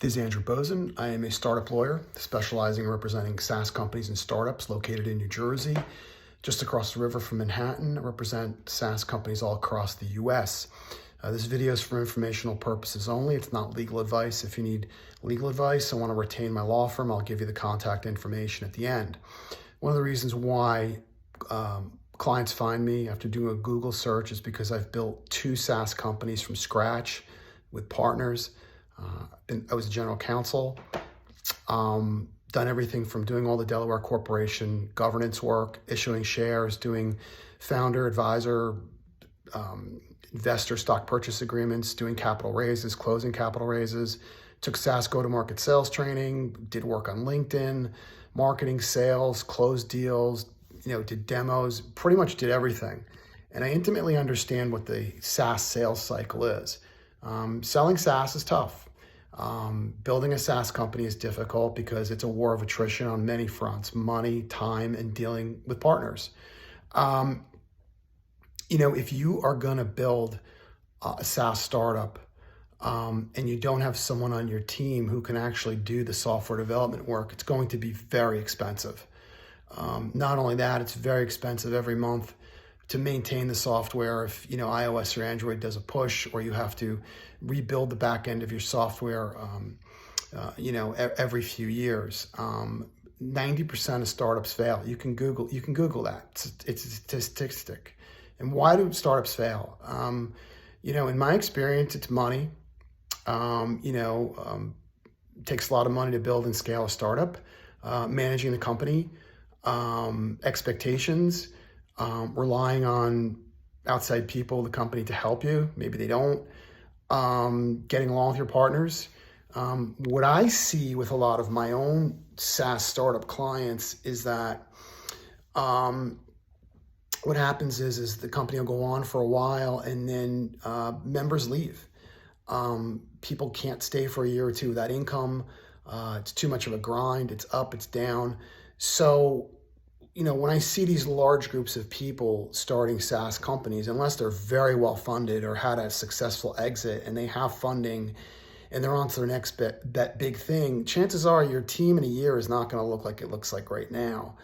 This is Andrew Bosin. I am a startup lawyer specializing in representing SaaS companies and startups located in New Jersey, just across the river from Manhattan. I represent SaaS companies all across the US. This video is for informational purposes only. It's not legal advice. If you need legal advice, I want to retain my law firm. I'll give you the contact information at the end. One of the reasons why clients find me after doing a Google search is because I've built 2 SaaS companies from scratch with partners. I was a general counsel, done everything from doing all the Delaware corporation governance work, issuing shares, doing founder, advisor, investor stock purchase agreements, doing capital raises, closing capital raises, took SaaS go-to-market sales training, did work on LinkedIn, marketing, sales, closed deals, did demos, pretty much did everything. And I intimately understand what the SaaS sales cycle is. Selling SaaS is tough. Building a SaaS company is difficult because it's a war of attrition on many fronts: money, time, and dealing with partners. If you are going to build a SaaS startup and you don't have someone on your team who can actually do the software development work, it's going to be very expensive. Not only that, it's very expensive every month to maintain the software. If iOS or Android does a push, or you have to rebuild the back end of your software every few years. 90% of startups fail. You can Google that. It's a statistic. And why do startups fail? In my experience, it's money. Takes a lot of money to build and scale a startup. Managing the company, expectations, relying on outside people, the company, to help you. Maybe they don't. Getting along with your partners. What I see with a lot of my own SaaS startup clients is that what happens is the company will go on for a while, and then members leave. People can't stay for a year or two without income. It's too much of a grind. It's up, it's down. So when I see these large groups of people starting SaaS companies, unless they're very well funded or had a successful exit and they have funding and they're on to their next big thing, chances are your team in a year is not going to look like it looks like right now.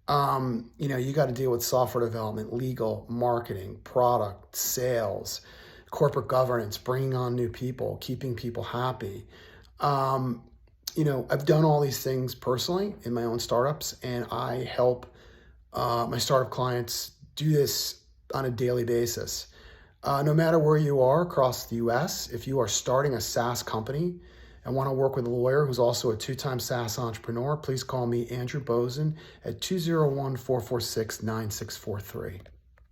You got to deal with software development, legal, marketing, product, sales, corporate governance, bringing on new people, keeping people happy. I've done all these things personally in my own startups, and I help my startup clients do this on a daily basis. No matter where you are across the US, if you are starting a SaaS company and want to work with a lawyer who's also a 2-time SaaS entrepreneur, please call me, Andrew Bosin, at 201-446-9643.